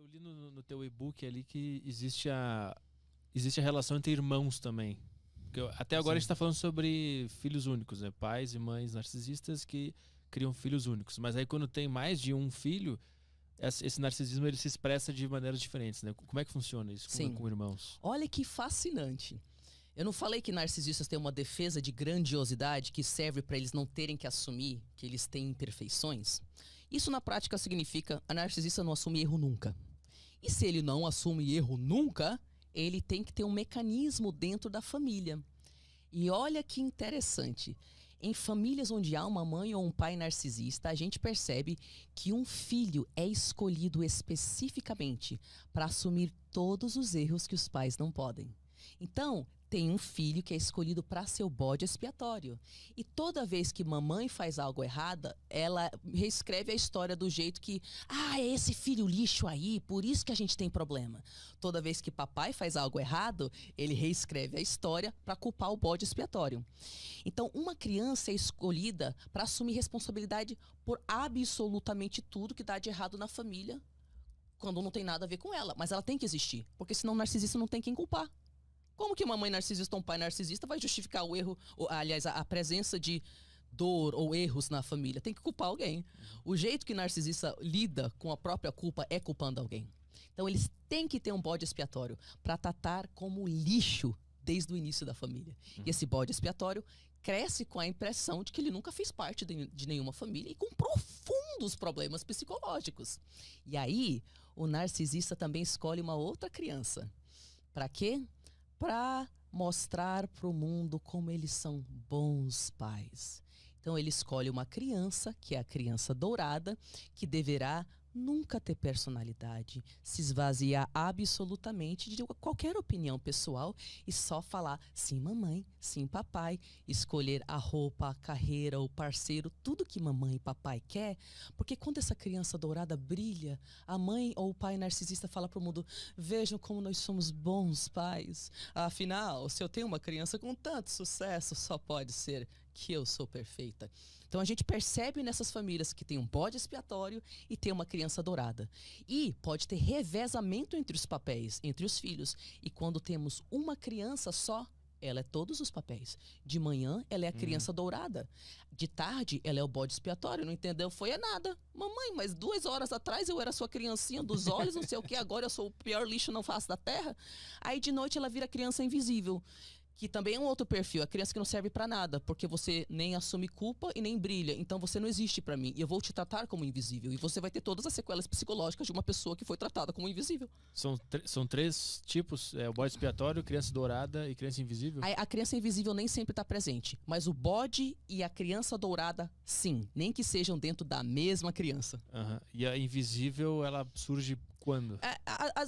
Eu li no teu e-book ali que existe a relação entre irmãos também. Até agora a gente está falando sobre filhos únicos, né? Pais e mães narcisistas que criam filhos únicos. Mas aí quando tem mais de um filho, esse narcisismo ele se expressa de maneiras diferentes, né? Como é que funciona isso com irmãos? Olha que fascinante. Eu não falei que narcisistas têm uma defesa de grandiosidade que serve para eles não terem que assumir que eles têm imperfeições? Isso na prática significa a narcisista não assume erro nunca. E se ele não assume erro nunca, ele tem que ter um mecanismo dentro da família. E olha que interessante. Em famílias onde há uma mãe ou um pai narcisista, a gente percebe que um filho é escolhido especificamente para assumir todos os erros que os pais não podem. Então, tem um filho que é escolhido para ser o bode expiatório. E toda vez que mamãe faz algo errado, ela reescreve a história do jeito que... Ah, é esse filho lixo aí, por isso que a gente tem problema. Toda vez que papai faz algo errado, ele reescreve a história para culpar o bode expiatório. Então, uma criança é escolhida para assumir responsabilidade por absolutamente tudo que dá de errado na família, quando não tem nada a ver com ela. Mas ela tem que existir, porque senão o narcisista não tem quem culpar. Como que uma mãe narcisista ou um pai narcisista vai justificar o erro, aliás, a presença de dor ou erros na família? Tem que culpar alguém. O jeito que narcisista lida com a própria culpa é culpando alguém. Então eles têm que ter um bode expiatório para tratar como lixo desde o início da família. E esse bode expiatório cresce com a impressão de que ele nunca fez parte de nenhuma família e com profundos problemas psicológicos. E aí, o narcisista também escolhe uma outra criança. Para quê? Para mostrar para o mundo como eles são bons pais. Então ele escolhe uma criança, que é a criança dourada, que deverá nunca ter personalidade, se esvaziar absolutamente de qualquer opinião pessoal e só falar sim mamãe, sim papai, escolher a roupa, a carreira, o parceiro, tudo que mamãe e papai quer, porque quando essa criança dourada brilha, a mãe ou o pai narcisista fala para o mundo, vejam como nós somos bons pais, afinal, se eu tenho uma criança com tanto sucesso, só pode ser que eu sou perfeita. Então a gente percebe nessas famílias que tem um bode expiatório e tem uma criança dourada. E pode ter revezamento entre os papéis, entre os filhos. E quando temos uma criança só, ela é todos os papéis. De manhã, ela é a criança dourada. De tarde, ela é o bode expiatório. Não entendeu? Foi é nada. Mamãe, mas 2 horas atrás eu era sua criancinha dos olhos, não sei o que, agora eu sou o pior lixo na face da terra. Aí de noite ela vira criança invisível. Que também é um outro perfil, a criança que não serve pra nada, porque você nem assume culpa e nem brilha, então você não existe pra mim, e eu vou te tratar como invisível, e você vai ter todas as sequelas psicológicas de uma pessoa que foi tratada como invisível. São 3 tipos, o bode expiatório, criança dourada e criança invisível? A criança invisível nem sempre tá presente, mas o bode e a criança dourada, sim, nem que sejam dentro da mesma criança. E a invisível, ela surge quando?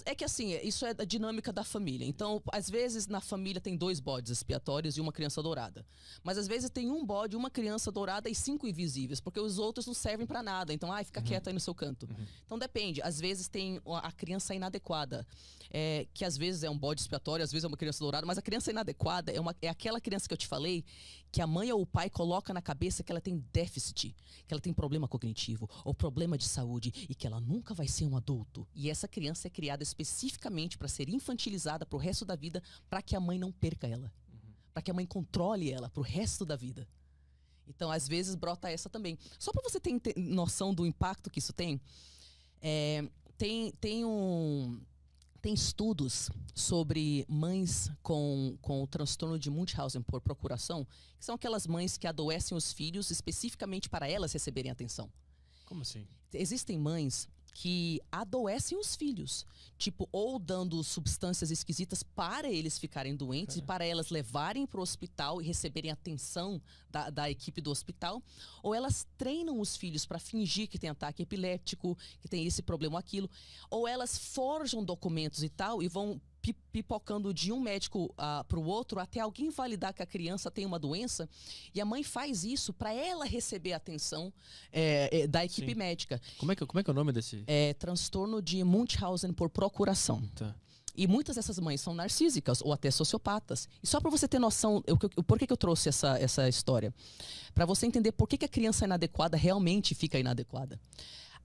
É que assim, isso é a dinâmica da família. Então, às vezes na família tem 2 bodes expiatórios e uma criança dourada. Mas às vezes tem um bode, uma criança dourada e 5 invisíveis, porque os outros não servem pra nada. Então, fica quieto aí no seu canto. Então depende. Às vezes tem a criança inadequada, que às vezes é um bode expiatório, às vezes é uma criança dourada, mas a criança inadequada é aquela criança que eu te falei, que a mãe ou o pai coloca na cabeça que ela tem déficit, que ela tem problema cognitivo ou problema de saúde e que ela nunca vai ser um adulto. E essa criança é criada especificamente para ser infantilizada pro resto da vida, para que a mãe não perca ela. Para que a mãe controle ela pro resto da vida. Então, às vezes, brota essa também. Só para você ter noção do impacto que isso tem, tem estudos sobre mães com o transtorno de Munchausen por procuração, que são aquelas mães que adoecem os filhos especificamente para elas receberem atenção. Como assim? Existem mães que adoecem os filhos, tipo, ou dando substâncias esquisitas para eles ficarem doentes e para elas levarem para o hospital e receberem atenção da equipe do hospital, ou elas treinam os filhos para fingir que tem ataque epiléptico, que tem esse problema ou aquilo, ou elas forjam documentos e tal e vão pipocando de um médico para o outro até alguém validar que a criança tem uma doença, e a mãe faz isso para ela receber a atenção da equipe médica. Como é que é o nome desse? Transtorno de Munchausen por procuração. Tá. E muitas dessas mães são narcísicas ou até sociopatas. E só para você ter noção, por que eu trouxe essa história? Para você entender por que a criança inadequada realmente fica inadequada.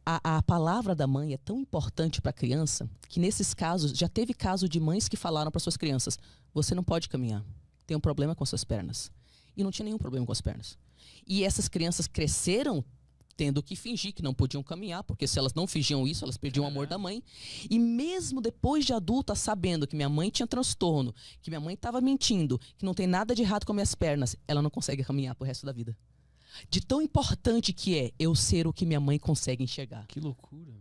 A palavra da mãe é tão importante para a criança que nesses casos, já teve caso de mães que falaram para suas crianças: você não pode caminhar, tem um problema com suas pernas. E não tinha nenhum problema com as pernas. E essas crianças cresceram tendo que fingir que não podiam caminhar, porque se elas não fingiam isso, elas perdiam o amor da mãe. E mesmo depois de adulta, sabendo que minha mãe tinha transtorno, que minha mãe estava mentindo, que não tem nada de errado com minhas pernas, ela não consegue caminhar pro resto da vida. De tão importante que é eu ser o que minha mãe consegue enxergar. Que loucura.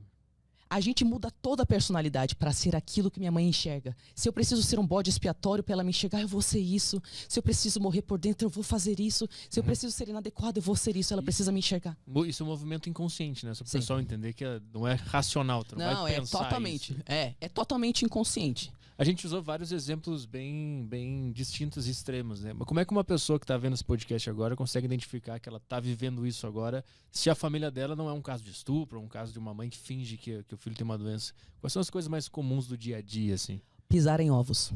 A gente muda toda a personalidade para ser aquilo que minha mãe enxerga. Se eu preciso ser um bode expiatório para ela me enxergar, eu vou ser isso. Se eu preciso morrer por dentro, eu vou fazer isso. Se eu preciso ser inadequado, eu vou ser isso. Ela precisa me enxergar. Isso é um movimento inconsciente, né? Só para o pessoal entender que não é racional. Tu não vai pensar totalmente. Isso. É totalmente inconsciente. A gente usou vários exemplos bem distintos e extremos, né? Mas como é que uma pessoa que está vendo esse podcast agora consegue identificar que ela está vivendo isso agora, se a família dela não é um caso de estupro, ou um caso de uma mãe que finge que o filho tem uma doença? Quais são as coisas mais comuns do dia a dia, assim? Pisar em ovos.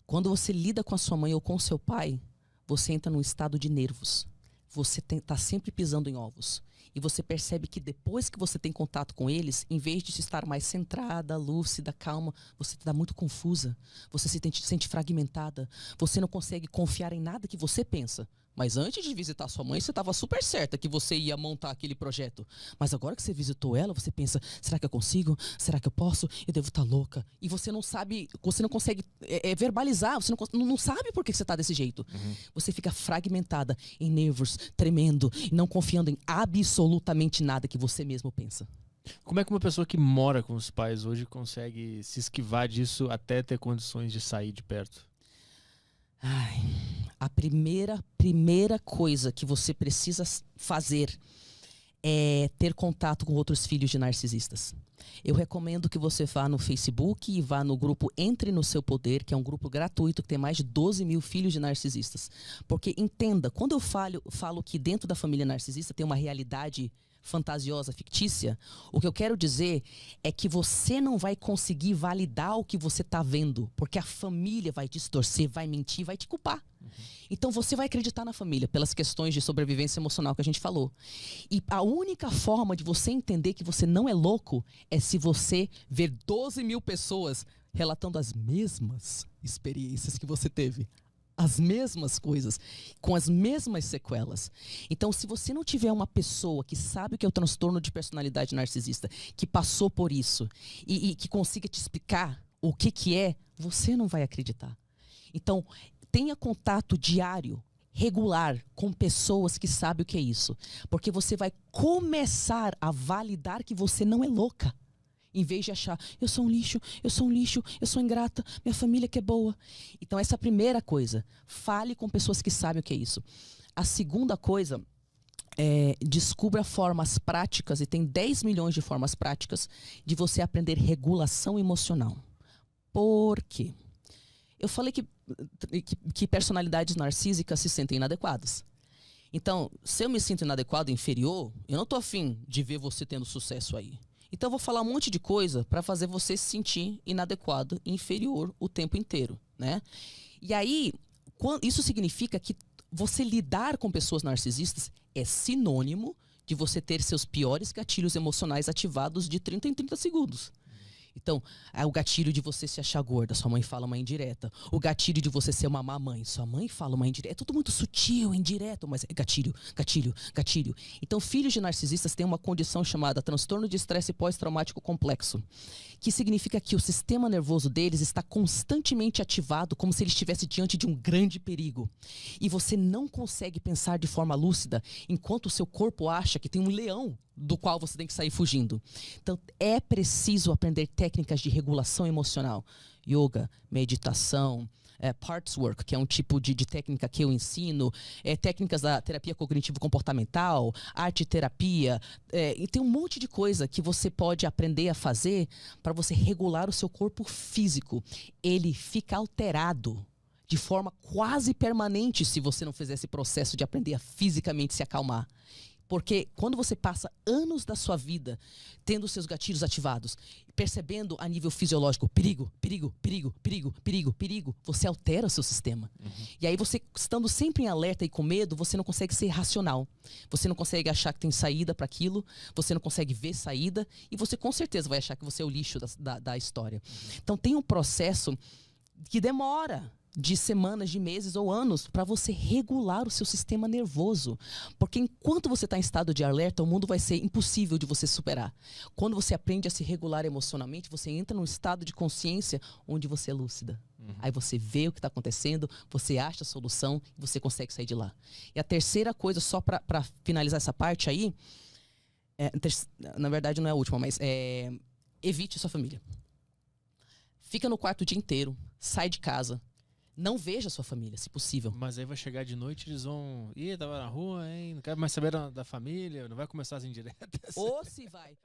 Quando você lida com a sua mãe ou com o seu pai, você entra num estado de nervos. Você está sempre pisando em ovos. E você percebe que depois que você tem contato com eles, em vez de estar mais centrada, lúcida, calma, você está muito confusa. Você se sente fragmentada. Você não consegue confiar em nada que você pensa. Mas antes de visitar sua mãe, você estava super certa que você ia montar aquele projeto. Mas agora que você visitou ela, você pensa: será que eu consigo? Será que eu posso? Eu devo estar louca. E você não sabe, você não consegue verbalizar, você não sabe por que você está desse jeito. Você fica fragmentada, em nervos, tremendo, e não confiando em absolutamente nada que você mesmo pensa. Como é que uma pessoa que mora com os pais hoje consegue se esquivar disso até ter condições de sair de perto? A primeira coisa que você precisa fazer é ter contato com outros filhos de narcisistas. Eu recomendo que você vá no Facebook e vá no grupo Entre no Seu Poder, que é um grupo gratuito que tem mais de 12 mil filhos de narcisistas. Porque entenda, quando eu falo que dentro da família narcisista tem uma realidade fantasiosa, fictícia, o que eu quero dizer é que você não vai conseguir validar o que você está vendo, porque a família vai distorcer, vai mentir, vai te culpar. Então você vai acreditar na família pelas questões de sobrevivência emocional que a gente falou. E a única forma de você entender que você não é louco é se você ver 12 mil pessoas relatando as mesmas experiências que você teve. As mesmas coisas, com as mesmas sequelas. Então, se você não tiver uma pessoa que sabe o que é o transtorno de personalidade narcisista, que passou por isso, e que consiga te explicar o que é, você não vai acreditar. Então, tenha contato diário, regular, com pessoas que sabem o que é isso. Porque você vai começar a validar que você não é louca. Em vez de achar: eu sou um lixo, eu sou ingrata, minha família que é boa. Então essa é a primeira coisa. Fale com pessoas que sabem o que é isso. A segunda coisa é descubra formas práticas, e tem 10 milhões de formas práticas, de você aprender regulação emocional. Por quê? Eu falei que personalidades narcísicas se sentem inadequadas. Então, se eu me sinto inadequado, inferior, eu não tô afim de ver você tendo sucesso aí. Então eu vou falar um monte de coisa para fazer você se sentir inadequado e inferior o tempo inteiro, né? E aí, isso significa que você lidar com pessoas narcisistas é sinônimo de você ter seus piores gatilhos emocionais ativados de 30 em 30 segundos. Então, é o gatilho de você se achar gorda, sua mãe fala uma indireta. O gatilho de você ser uma má mãe, sua mãe fala uma indireta. É tudo muito sutil, indireto, mas é gatilho, gatilho, gatilho. Então, filhos de narcisistas têm uma condição chamada transtorno de estresse pós-traumático complexo, que significa que o sistema nervoso deles está constantemente ativado, como se ele estivesse diante de um grande perigo. E você não consegue pensar de forma lúcida, enquanto o seu corpo acha que tem um leão do qual você tem que sair fugindo. Então, é preciso aprender técnicas de regulação emocional. Yoga, meditação, parts work, que é um tipo de técnica que eu ensino, técnicas da terapia cognitivo-comportamental, arte-terapia, e tem um monte de coisa que você pode aprender a fazer para você regular o seu corpo físico. Ele fica alterado de forma quase permanente se você não fizer esse processo de aprender a fisicamente se acalmar. Porque quando você passa anos da sua vida tendo seus gatilhos ativados, percebendo a nível fisiológico perigo, perigo, perigo, perigo, perigo, perigo, você altera o seu sistema. E aí você, estando sempre em alerta e com medo, você não consegue ser racional. Você não consegue achar que tem saída para aquilo, você não consegue ver saída e você com certeza vai achar que você é o lixo da história. Então tem um processo que demora de semanas, de meses ou anos para você regular o seu sistema nervoso. Porque enquanto você está em estado de alerta, o mundo vai ser impossível de você superar. Quando você aprende a se regular emocionalmente, você entra num estado de consciência onde você é lúcida. Aí você vê o que está acontecendo, você acha a solução e você consegue sair de lá. E a terceira coisa, só para finalizar essa parte aí, na verdade não é a última, mas evite a sua família. Fica no quarto o dia inteiro, sai de casa. Não veja a sua família, se possível. Mas aí vai chegar de noite, eles vão... Ih, tava na rua, hein? Não quero mais saber da família, não vai começar as indiretas. Ou se vai...